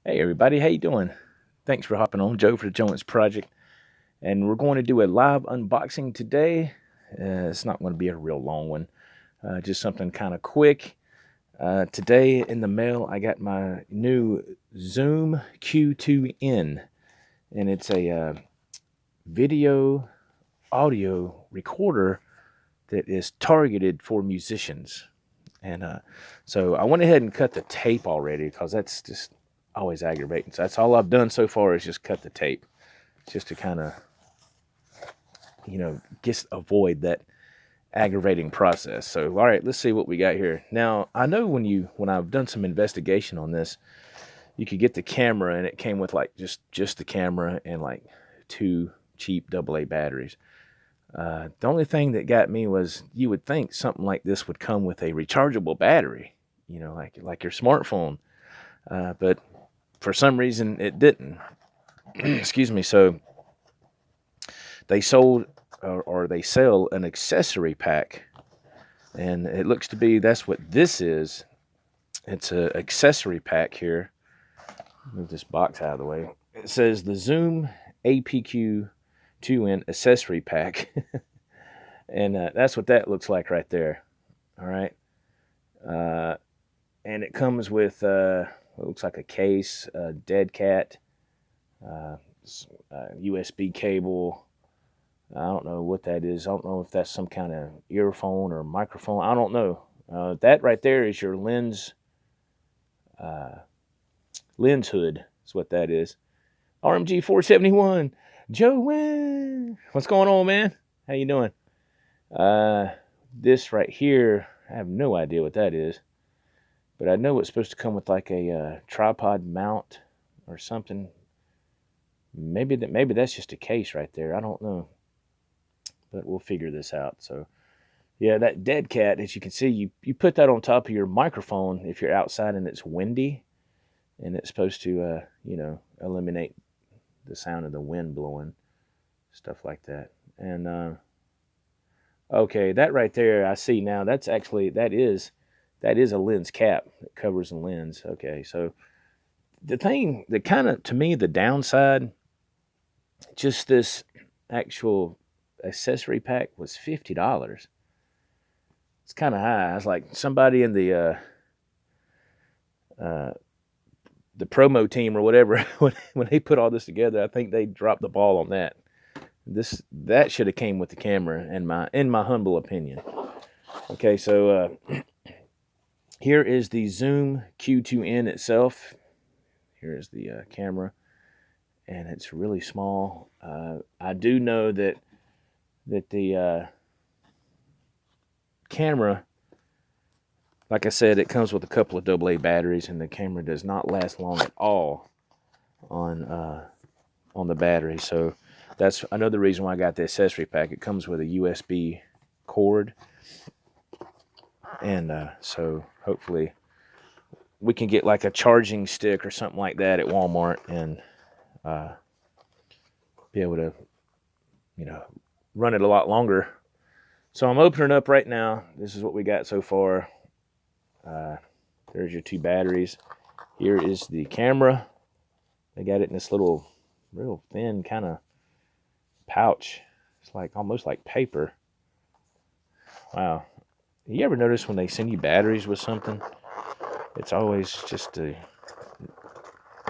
Hey everybody, how you doing? Thanks for hopping on, Joe for the Jones Project, and we're going to do a live unboxing today. It's not going to be a real long one, just something kind of quick. Today in the mail, I got my new Zoom Q2N, and it's a video audio recorder that is targeted for musicians. And so I went ahead and cut the tape already because that's just always aggravating. So that's all I've done so far is just cut the tape, just to kind of, just avoid that aggravating process. So all right, let's see what we got here. Now I know when I've done some investigation on this, you could get the camera and it came with like just the camera and like two cheap AA batteries. The only thing that got me was you would think something like this would come with a rechargeable battery, like your smartphone, but for some reason it didn't. Excuse me. So they sold or they sell an accessory pack, and it looks to be that's what this is. It's an accessory pack here. Move this box out of the way. It says the Zoom APQ2N accessory pack, and that's what that looks like right there. All right, and it comes with what looks like a case, a dead cat, USB cable. I don't know what that is. I don't know if that's some kind of earphone or microphone. I don't know. That right there is your uh, lens hood. That's what that is. RMG 471. Joe Wentz. What's going on, man? How you doing? Uh, this right here, I have no idea what that is, but I know it's supposed to come with like a tripod mount or something. Maybe that's just a case right there. I don't know, but we'll figure this out. So yeah, that dead cat, as you can see, you put that on top of your microphone if you're outside and it's windy, and it's supposed to eliminate the sound of the wind blowing, stuff like that. And okay, that right there, I see now. That is a lens cap that covers the lens. Okay, so the thing that kind of to me the downside, just this actual accessory pack was $50. It's kind of high. I was like somebody in uh, the promo team or whatever when they put all this together. I think they dropped the ball on that. That should have came with the camera, in my humble opinion. Okay, so here is the Zoom Q2N itself. Here is the camera, and it's really small. I do know that the camera, like I said, it comes with a couple of AA batteries, and the camera does not last long at all on the battery. So that's another reason why I got the accessory pack. It comes with a USB cord, and so hopefully we can get like a charging stick or something like that at Walmart and be able to, run it a lot longer. So I'm opening up right now. This is what we got so far. There's your two batteries. Here is the camera. They got it in this little, real thin kind of pouch. It's like almost like paper. Wow. You ever notice when they send you batteries with something, it's always just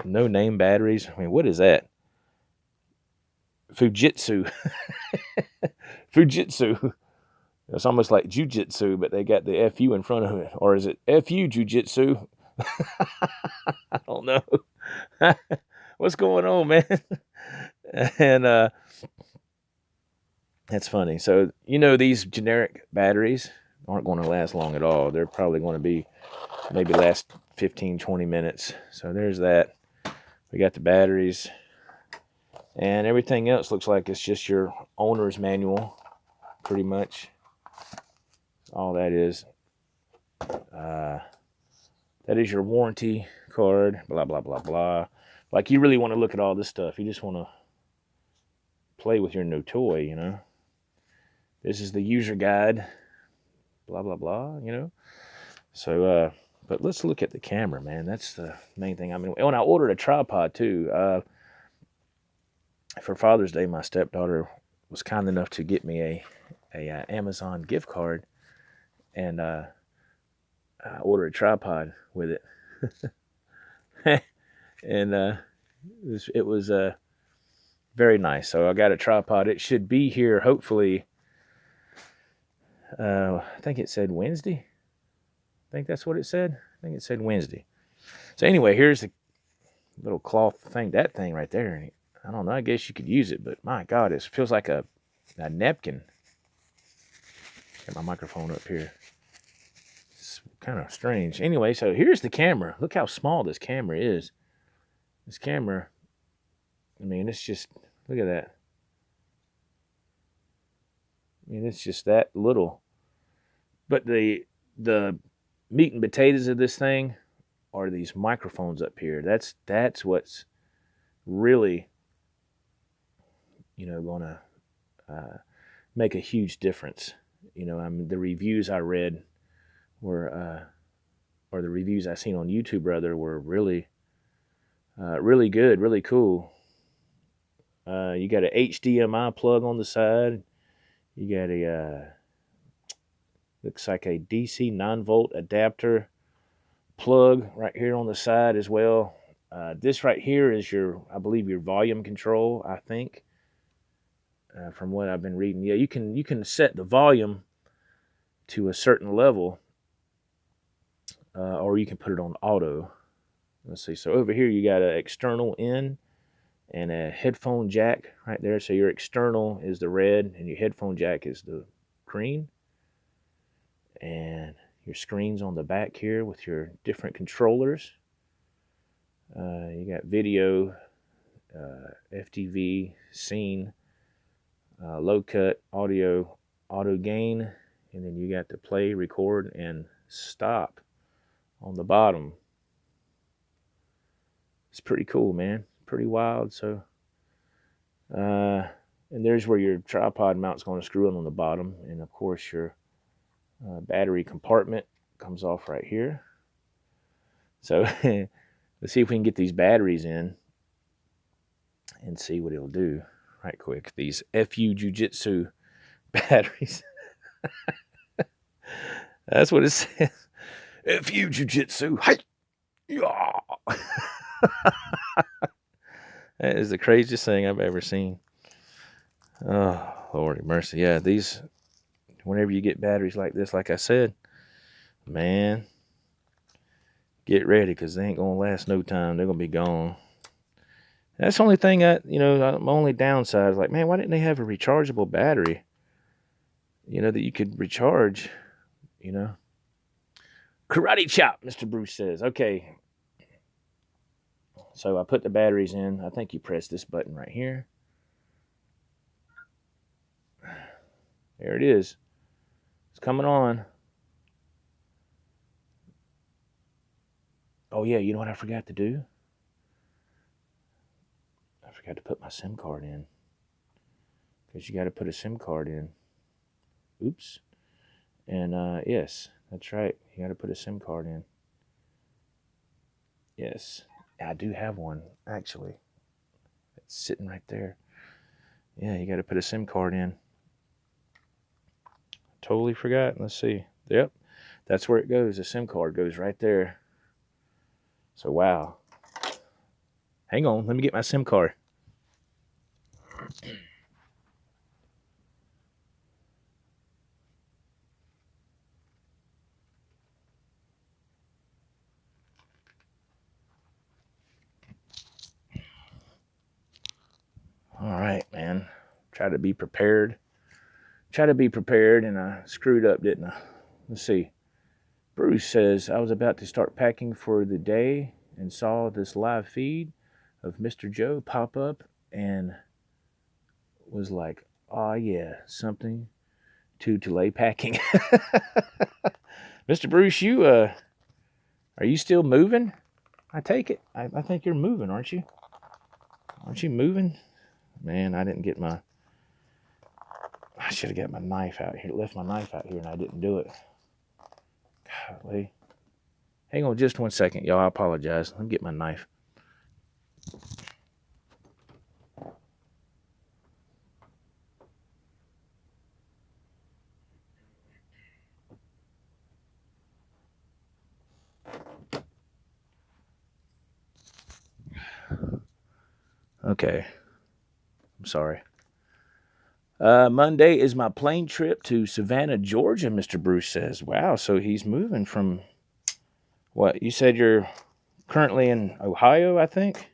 no name batteries? I mean, what is that? Fujitsu. Fujitsu. It's almost like jujitsu, but they got the FU in front of it. Or is it FU jujitsu? I don't know. What's going on, man? And that's funny. So, these generic batteries aren't going to last long at all. They're probably going to be maybe last 15, 20 minutes. So there's that. We got the batteries. And everything else looks like it's just your owner's manual, pretty much. All that is. That is your warranty card, blah, blah, blah, blah. Like, you really want to look at all this stuff. You just want to play with your new toy, This is the user guide, blah, blah, blah, So, But let's look at the camera, man. That's the main thing. I mean, when I ordered a tripod too, for Father's Day, my stepdaughter was kind enough to get me a Amazon gift card, and I ordered a tripod with it, and it was very nice. So I got a tripod. It should be here hopefully. I think it said Wednesday. I think that's what it said. I think it said Wednesday. So anyway, here's the little cloth thing. That thing right there. I don't know. I guess you could use it, but my God, it feels like a napkin. Get my microphone up here. It's kind of strange. Anyway, so here's the camera. Look how small this camera is. This camera, I mean, it's just, look at that. I mean, it's just that little. But the meat and potatoes of this thing are these microphones up here. That's what's really, going to make a huge difference. I mean, the reviews I read were, or the reviews I seen on YouTube rather, were really, really good, really cool. You got a HDMI plug on the side. You got a looks like a DC 9-volt adapter plug right here on the side as well. This right here is I believe your volume control. I think, from what I've been reading, yeah, you can set the volume to a certain level, or you can put it on auto. Let's see. So over here you got an external in and a headphone jack right there. So your external is the red and your headphone jack is the green. And your screen's on the back here with your different controllers. You got video, FTV, scene, low cut, audio, auto gain, and then you got the play, record, and stop on the bottom. It's pretty cool, man. Pretty wild. So, and there's where your tripod mount's going to screw in on the bottom, and of course your battery compartment comes off right here. So let's see if we can get these batteries in and see what it'll do right quick. These FU Jiu-Jitsu batteries. That's what it says. FU Jiu-Jitsu. Hi. Yeah. That is the craziest thing I've ever seen. Oh, Lordy mercy. Yeah, these, whenever you get batteries like this, like I said, man, get ready, because they ain't going to last no time. They're going to be gone. That's the only thing my only downside is like, man, why didn't they have a rechargeable battery, that you could recharge, Karate chop, Mr. Bruce says. Okay. So I put the batteries in. I think you press this button right here. There it is. It's coming on. Oh, yeah, you know what I forgot to do? I forgot to put my SIM card in. Because you got to put a SIM card in. Oops. And, yes, that's right. You got to put a SIM card in. Yes. I do have one, actually. It's sitting right there. Yeah, you got to put a SIM card in. Totally forgot. Let's see. Yep. That's where it goes. The SIM card goes right there. So, wow. Hang on. Let me get my SIM card. All right, man. Try to be prepared. And I screwed up, didn't I? Let's see. Bruce says, I was about to start packing for the day and saw this live feed of Mr. Joe pop up and was like, oh, yeah, something to delay packing. Mr. Bruce, are you still moving? I take it. I think you're moving, aren't you? Aren't you moving? Man, I didn't get I should have got my knife out here. Left my knife out here and I didn't do it. Golly. Hang on just 1 second, y'all. I apologize. Let me get my knife. Okay. I'm sorry. Monday is my plane trip to Savannah, Georgia, Mr. Bruce says. Wow, so he's moving from what? You said you're currently in Ohio, I think?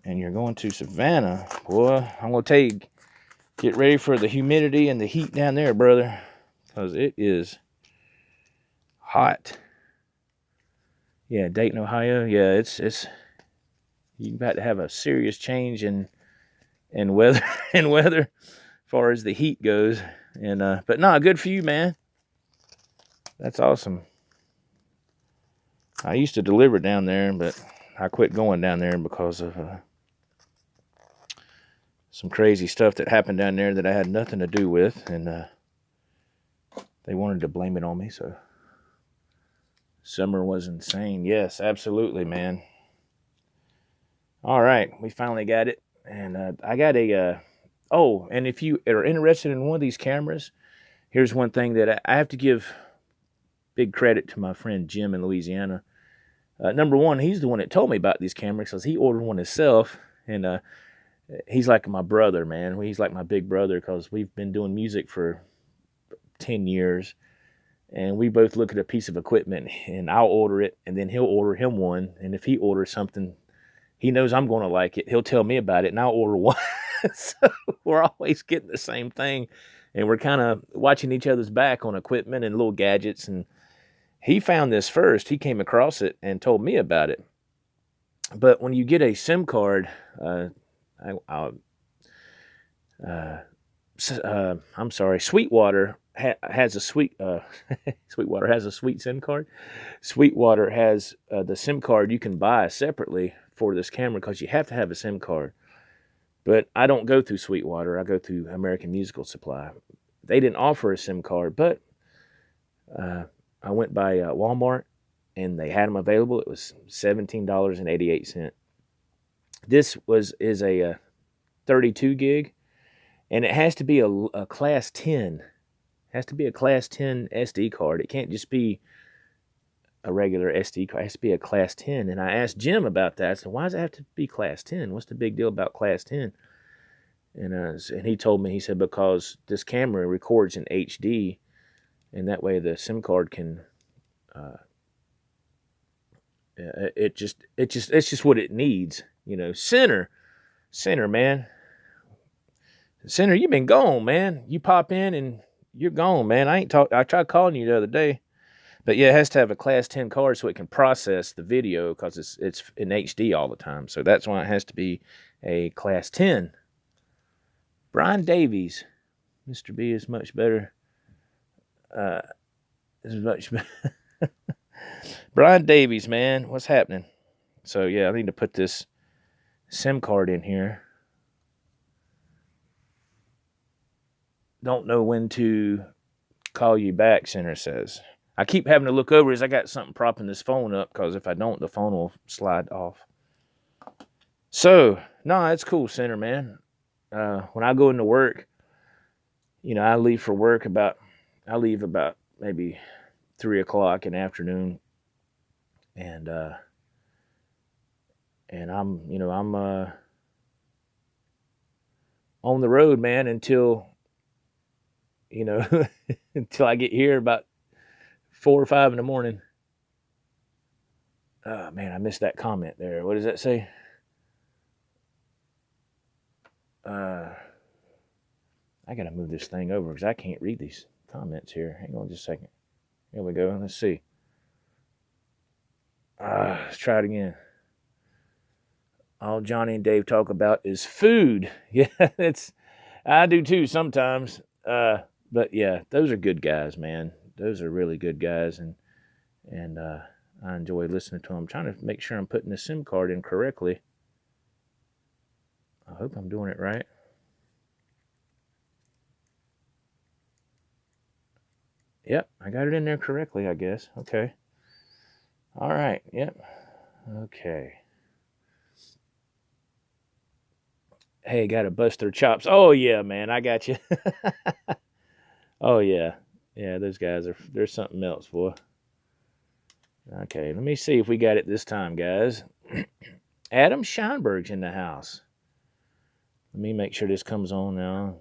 And you're going to Savannah. Boy, I'm going to tell you, get ready for the humidity and the heat down there, brother, because it is hot. Yeah, Dayton, Ohio. Yeah, it's you about to have a serious change in weather in weather as far as the heat goes. And but no, good for you, man. That's awesome. I used to deliver down there, but I quit going down there because of some crazy stuff that happened down there that I had nothing to do with, and they wanted to blame it on me. So summer was insane. Yes, absolutely, man. All right, we finally got it, and I got a. Oh, and if you are interested in one of these cameras, here's one thing that I have to give big credit to my friend Jim in Louisiana. Number one, he's the one that told me about these cameras because he ordered one himself, and he's like my brother, man. He's like my big brother because we've been doing music for 10 years, and we both look at a piece of equipment, and I'll order it, and then he'll order him one, and if he orders something, he knows I'm going to like it. He'll tell me about it, and I'll order one. So we're always getting the same thing, and we're kind of watching each other's back on equipment and little gadgets. And he found this first. He came across it and told me about it. But when you get a SIM card, I'm sorry, Sweetwater has a Sweetwater has a sweet SIM card. Sweetwater has the SIM card you can buy separately for this camera because you have to have a SIM card. But I don't go through Sweetwater. I go through American Musical Supply. They didn't offer a SIM card, but I went by Walmart and they had them available. It was $17.88. This is a 32 gig, and it has to be a class 10. It has to be a class 10 SD card. It can't just be a regular SD card. It has to be a class 10. And I asked Jim about that. I said, why does it have to be class 10? What's the big deal about class 10? And he told me, he said, because this camera records in HD, and that way the SIM card can, it's just what it needs, Center, man, Center, you been gone, man. You pop in and you're gone, man. I tried calling you the other day, but yeah, it has to have a class 10 card so it can process the video because it's in HD all the time. So that's why it has to be a class 10. Brian Davies, Mr. B is much better. Is much better. Brian Davies, man, what's happening? So yeah, I need to put this SIM card in here. Don't know when to call you back, Center says. I keep having to look over as I got something propping this phone up because if I don't, the phone will slide off. So, no, it's cool, Center, man. When I go into work, I leave for work about maybe 3 o'clock in the afternoon, and I'm on the road, man, until until I get here about 4 or 5 in the morning. Oh man, I missed that comment there. What does that say? I gotta move this thing over because I can't read these comments here. Hang on just a second. Here we go. Let's see. Let's try it again. All Johnny and Dave talk about is food. Yeah, I do too sometimes. But yeah, those are good guys, man. Those are really good guys, and I enjoy listening to them. I'm trying to make sure I'm putting the SIM card in correctly. I hope I'm doing it right. Yep, I got it in there correctly, I guess. Okay. All right. Yep. Okay. Hey, got to bust their chops. Oh yeah, man, I got you. Oh yeah, yeah. Those guys are. There's something else, boy. Okay, let me see if we got it this time, guys. Adam Scheinberg's in the house. Let me make sure this comes on now.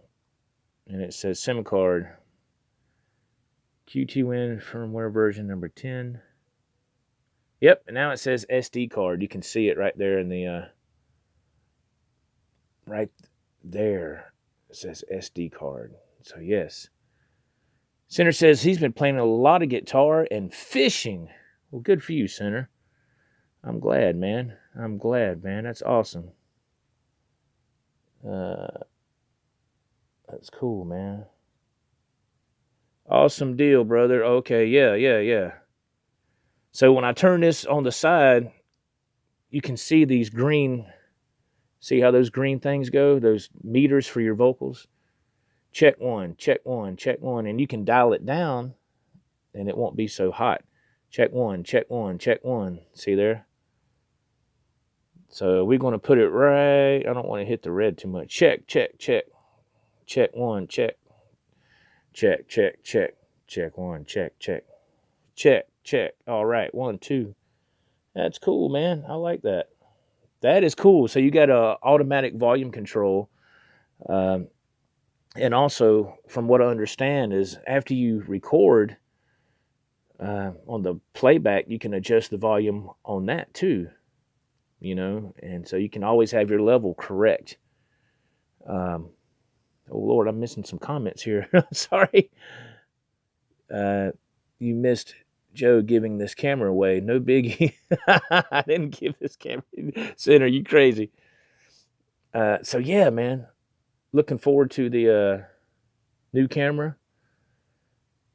And it says SIM card Q2N firmware version number 10. Yep, and now it says SD card. You can see it right there in the right there. It says SD card. So yes. Center says he's been playing a lot of guitar and fishing. Well, good for you, Center. I'm glad, man. I'm glad, man. That's awesome. That's cool, man. Awesome deal, brother. Okay, yeah. So when I turn this on the side, you can see these green. See how those green things go? Those meters for your vocals. Check one, check one, check one, and you can dial it down, and it won't be so hot. Check one, check one, check one. See there? So we're going to put it right. I don't want to hit the red too much. Check, check, check. Check one, check. Check, check, check. Check one, check, check. Check, check. All right, 1, 2. That's cool, man. I like that. That is cool. So you got a automatic volume control. And also, from what I understand, is after you record on the playback, you can adjust the volume on that too. And so you can always have your level correct. Oh Lord, I'm missing some comments here. Sorry. You missed Joe giving this camera away. No biggie. I didn't give this camera. Center, you crazy. So yeah, man. Looking forward to the new camera.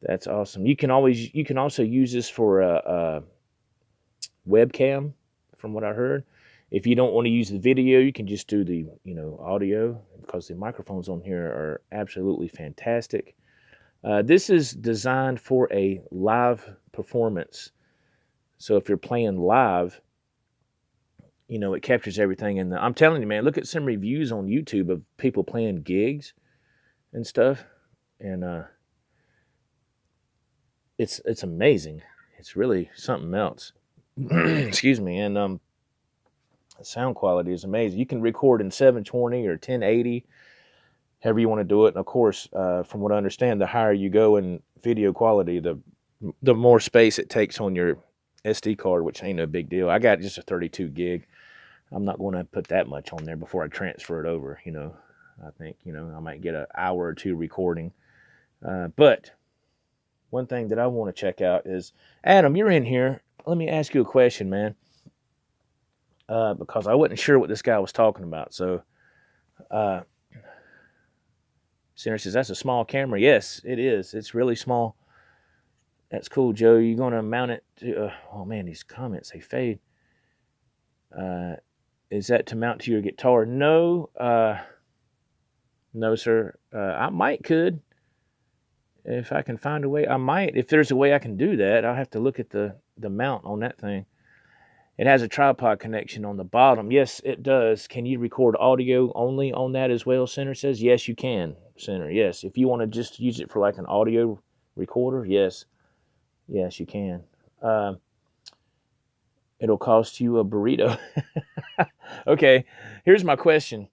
That's awesome. You can also use this for a webcam, from what I heard. If you don't want to use the video, you can just do the audio, because the microphones on here are absolutely fantastic. This is designed for a live performance. So if you're playing live, it captures everything. And I'm telling you, man, look at some reviews on YouTube of people playing gigs and stuff. And it's amazing. It's really something else. Excuse me. And the sound quality is amazing. You can record in 720 or 1080, however you want to do it. And of course, from what I understand, the higher you go in video quality, the more space it takes on your SD card, which ain't no big deal. I got just a 32 gig. I'm not going to put that much on there before I transfer it over. I think I might get an hour or two recording. But one thing that I want to check out is, Adam, you're in here. Let me ask you a question, man. Because I wasn't sure what this guy was talking about. So, Center says, that's a small camera. Yes, it is. It's really small. That's cool, Joe. You're going to mount it to... oh, man, these comments, they fade. Is that to mount to your guitar? No. No, sir. I could. If I can find a way, I might. If there's a way I can do that, I'll have to look at the mount on that thing. It has a tripod connection on the bottom. Yes, it does. Can you record audio only on that as well, Center says? Yes, you can, Center. Yes. If you want to just use it for like an audio recorder, yes. Yes, you can. It'll cost you a burrito. Okay, here's my question.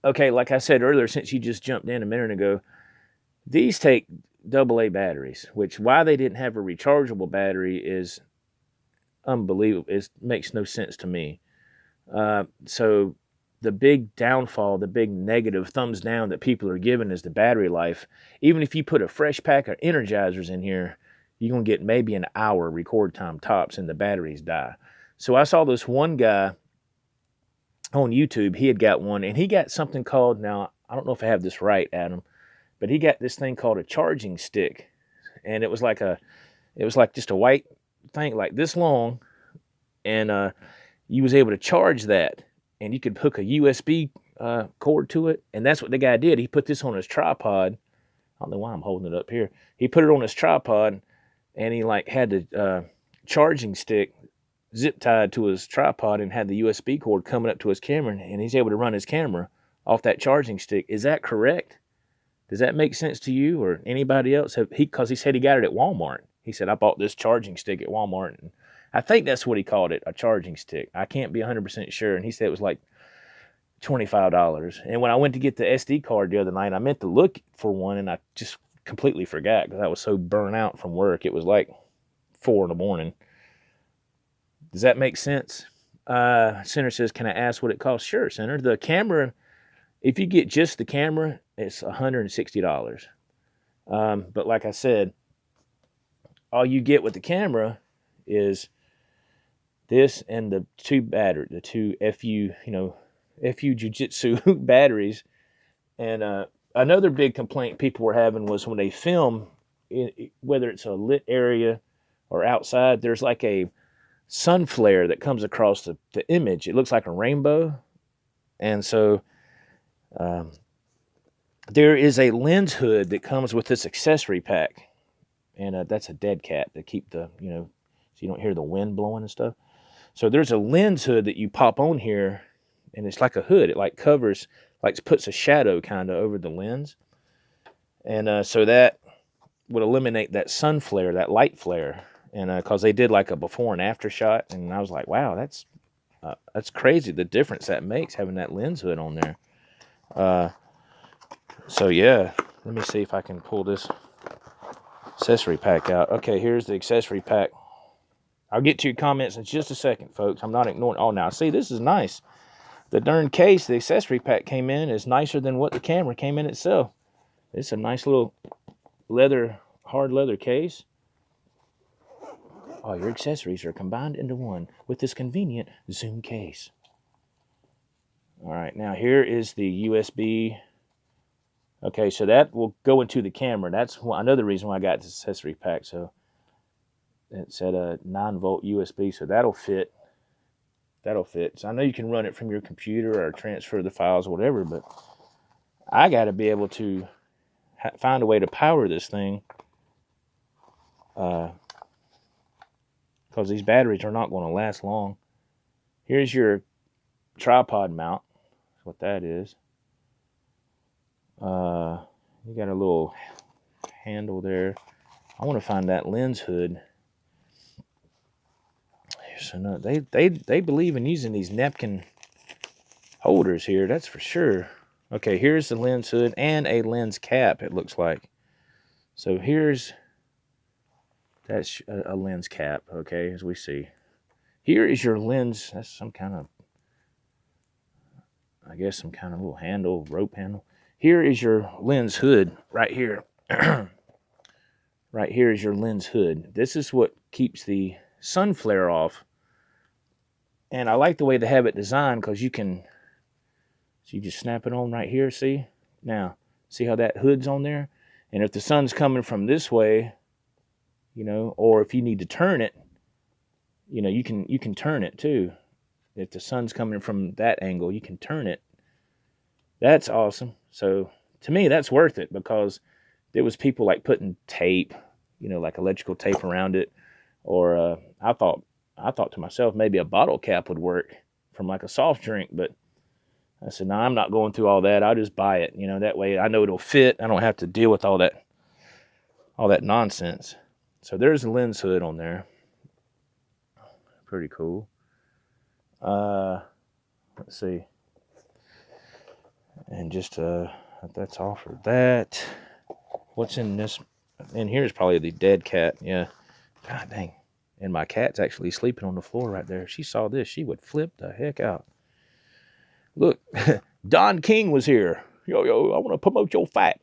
Okay, like I said earlier, since you just jumped in a minute ago, these take AA batteries, which why they didn't have a rechargeable battery is unbelievable. It makes no sense to me. So the big downfall, the big negative thumbs down that people are giving is the battery life. Even if you put a fresh pack of Energizers in here, you're going to get maybe an hour record time tops and the batteries die. So I saw this one guy on YouTube. He had got one, and he got something called, now I don't know if I have this right, Adam, but he got this thing called a charging stick. And it was like just a white thing like this long, and you was able to charge that, and you could hook a USB cord to it. And that's what the guy did. He put this on his tripod. I don't know why I'm holding it up here. He put it on his tripod, and he like had to charging stick zip tied to his tripod and had the USB cord coming up to his camera, and he's able to run his camera off that charging stick. Is that correct? Does that make sense to you or anybody else? Because he said he got it at Walmart. He said, I bought this charging stick at Walmart. And I think that's what he called it, a charging stick. I can't be 100% sure. And he said it was like $25. And when I went to get the SD card the other night, I meant to look for one, and I just completely forgot because I was so burnt out from work. It was like 4 in the morning. Does that make sense? Center says, can I ask what it costs? Sure, Center. The camera, if you get just the camera, it's $160. But like I said, all you get with the camera is this and the two FU, FU Jiu-Jitsu batteries. And another big complaint people were having was when they film, whether it's a lit area or outside, there's like a sun flare that comes across the image. It looks like a rainbow. And so there is a lens hood that comes with this accessory pack. And that's a dead cat to keep so you don't hear the wind blowing and stuff. So there's a lens hood that you pop on here, and it's like a hood. It like covers, like puts a shadow kind of over the lens. And so that would eliminate that sun flare, that light flare. And because they did like a before and after shot, and I was like, wow, that's crazy, the difference that makes having that lens hood on there. So yeah, let me see if I can pull this accessory pack out. Okay, here's the accessory pack. I'll get to your comments in just a second, folks. I'm not ignoring. Oh, now see, this is nice. The darn case, the accessory pack came in is nicer than what the camera came in itself. It's a nice little hard leather case. All your accessories are combined into one with this convenient Zoom case. All right, now here is the USB. Okay, so that will go into the camera. That's another reason why I got this accessory pack. So it's at a 9-volt USB, so that'll fit. So I know you can run it from your computer or transfer the files or whatever, but I got to be able to find a way to power this thing because these batteries are not going to last long. Here's your tripod mount. That's what that is. You got a little handle there. I want to find that lens hood. So no, they believe in using these napkin holders here. That's for sure. Okay, here's the lens hood and a lens cap. It looks like. So that's a lens cap. Okay, as we see. Here is your lens. That's some kind of, I guess, some kind of little handle, rope handle. Here is your lens hood right here. Right here is your lens hood. This is what keeps the sun flare off. And I like the way they have it designed because you just snap it on right here, see? Now, see how that hood's on there? And if the sun's coming from this way, or if you need to turn it, you can turn it too. If the sun's coming from that angle, you can turn it. That's awesome. So to me, that's worth it because there was people like putting tape, like electrical tape around it, or I thought to myself maybe a bottle cap would work from like a soft drink, but I said, no, I'm not going through all that. I'll just buy it. That way I know it'll fit. I don't have to deal with all that nonsense. So there's the lens hood on there. Pretty cool. Let's see. And just that's all for that. What's in this? In here is probably the dead cat. Yeah. God dang. And my cat's actually sleeping on the floor right there. If she saw this, she would flip the heck out. Look, Don King was here. Yo, I want to promote your fight.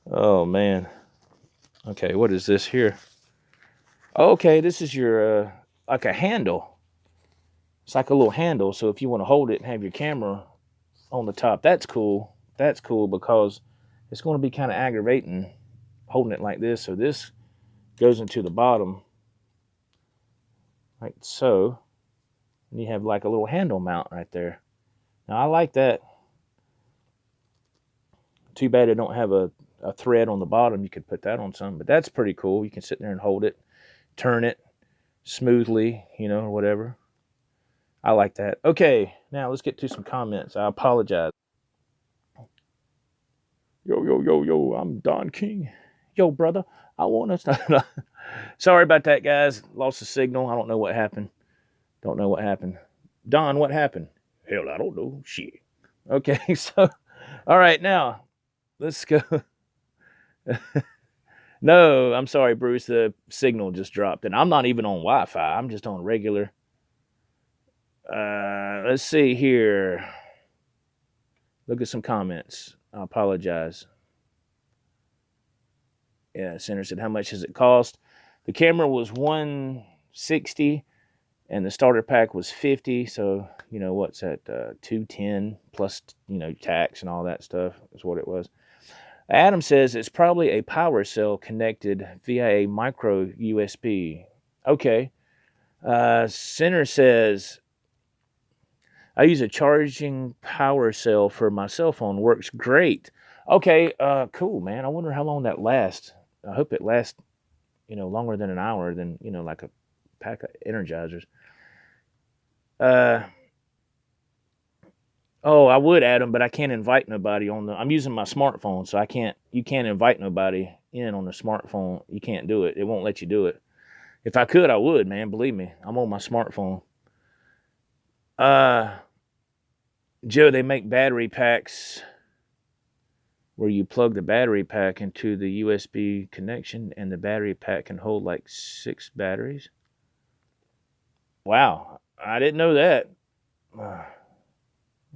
Oh, man. Okay, what is this here? Okay, this is your, like a handle. It's like a little handle, so if you want to hold it and have your camera on the top, that's cool. That's cool because it's going to be kind of aggravating holding it like this. So this goes into the bottom, like so. And you have like a little handle mount right there. Now I like that. Too bad I don't have a a thread on the bottom. You could put that on something, but that's pretty cool. You can sit there and hold it, turn it smoothly, or whatever. I like that. Okay, now let's get to some comments. I apologize. Yo, yo, yo, yo, I'm Don King. Yo, brother, I want us to. Sorry about that, guys. Lost the signal. I don't know what happened. Don't know what happened. Don, what happened? Hell, I don't know. Shit. Okay, so, all right, now, let's go. No, I'm sorry, Bruce. The signal just dropped, and I'm not even on Wi-Fi. I'm just on regular. Let's see here. Look at some comments. I apologize. Yeah, Center said, how much does it cost? The camera was $160, and the starter pack was $50. So what's that? $210 plus tax and all that stuff is what it was. Adam says it's probably a power cell connected via a micro USB. Okay. Center says, I use a charging power cell for my cell phone. Works great. Okay, cool, man. I wonder how long that lasts. I hope it lasts, longer than an hour than, like a pack of Energizers. Oh, I would add them, but I can't invite nobody I'm using my smartphone, so you can't invite nobody in on the smartphone. You can't do it. It won't let you do it. If I could, I would, man. Believe me. I'm on my smartphone. Joe, they make battery packs where you plug the battery pack into the USB connection and the battery pack can hold like 6 batteries. Wow. I didn't know that.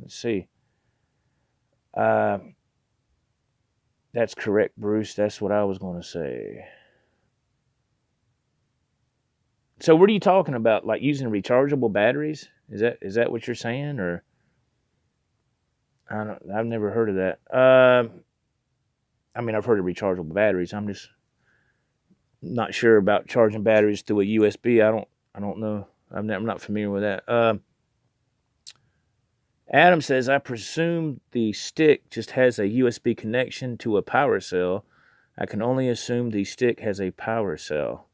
Let's see. That's correct, Bruce. That's what I was going to say. So what are you talking about? Like using rechargeable batteries? Is that what you're saying? Or I've never heard of that. I mean, I've heard of rechargeable batteries. I'm just not sure about charging batteries through a USB. I don't know. I'm not familiar with that. Adam says, I presume the stick just has a USB connection to a power cell. I can only assume the stick has a power cell.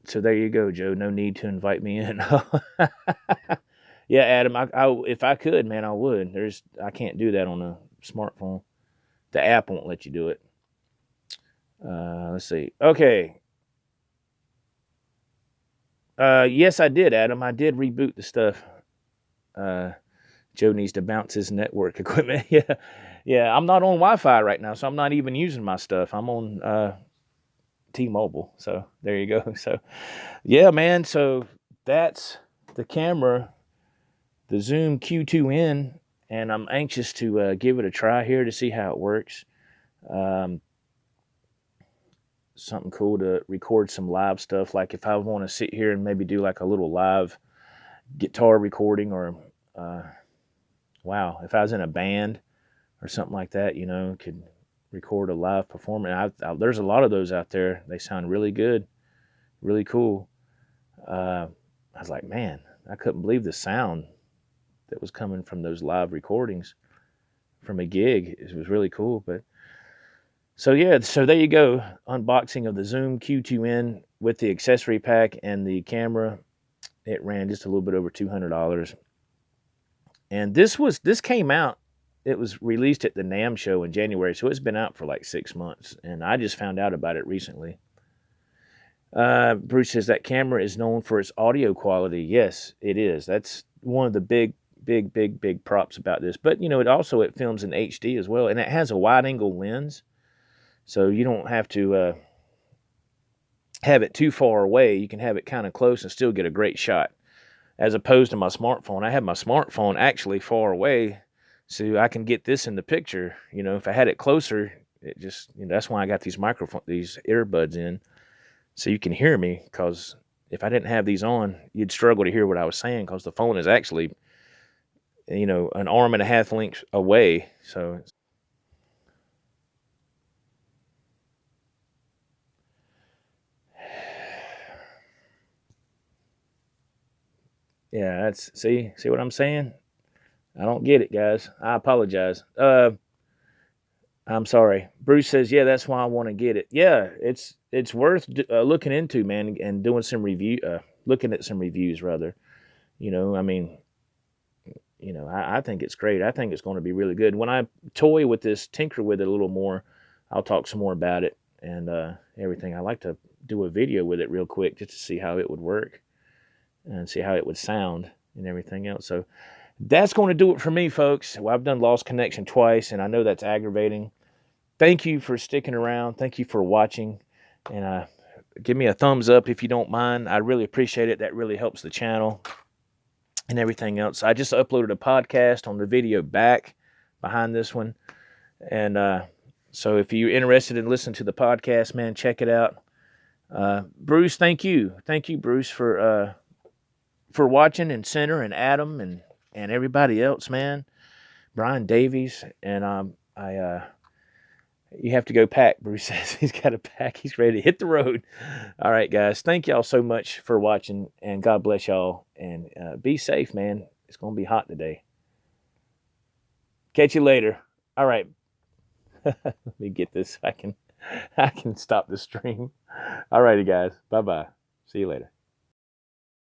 So there you go, Joe. No need to invite me in. Yeah, Adam. I if I could, man, I would. I can't do that on a smartphone. The app won't let you do it. Let's see. Okay. Yes, I did, Adam. I did reboot the stuff. Joe needs to bounce his network equipment. Yeah, yeah. I'm not on Wi-Fi right now, so I'm not even using my stuff. I'm on T-Mobile. So there you go. So yeah, man. So that's the camera, the Zoom Q2N, and I'm anxious to give it a try here to see how it works. Something cool to record some live stuff. Like if I want to sit here and maybe do like a little live guitar recording, or wow, if I was in a band or something like that, could record a live performance. There's a lot of those out there. They sound really good, really cool. I was like, man, I couldn't believe the sound that was coming from those live recordings from a gig. It was really cool. But so yeah, so there you go. Unboxing of the Zoom Q2N with the accessory pack and the camera. It ran just a little bit over $200. And this came out. It was released at the NAMM show in January, so it's been out for like 6 months, and I just found out about it recently. Bruce says that camera is known for its audio quality. Yes, it is. That's one of the big props about this. But it films in HD as well, and it has a wide-angle lens, so you don't have to have it too far away. You can have it kind of close and still get a great shot. As opposed to my smartphone, I have my smartphone actually far away, so I can get this in the picture. If I had it closer, it just that's why I got these earbuds in, so you can hear me. Because if I didn't have these on, you'd struggle to hear what I was saying, because the phone is actually, an arm and a half length away. So yeah, see what I'm saying. I don't get it, guys. I apologize. I'm sorry. Bruce says, yeah, that's why I want to get it. Yeah, it's worth looking into, man, and doing some looking at some reviews rather. I mean, I think it's great. I think it's going to be really good. When I toy with this, tinker with it a little more, I'll talk some more about it and everything. I like to do a video with it real quick just to see how it would work and see how it would sound and everything else. So that's going to do it for me, folks. Well, I've done lost connection twice, and I know that's aggravating. Thank you for sticking around. Thank you for watching, and give me a thumbs up if you don't mind. I really appreciate it. That really helps the channel and everything else. I just uploaded a podcast on the video back behind this one, and so if you're interested in listening to the podcast, man, check it out. Bruce, thank you, Bruce, for watching, and Center and Adam and everybody else, man. Brian Davies, and you have to go pack. Bruce says he's got to pack. He's ready to hit the road. All right, guys. Thank y'all so much for watching, and God bless y'all. And be safe, man. It's going to be hot today. Catch you later. All right. Let me get this. I can stop the stream. All righty, guys. Bye-bye. See you later.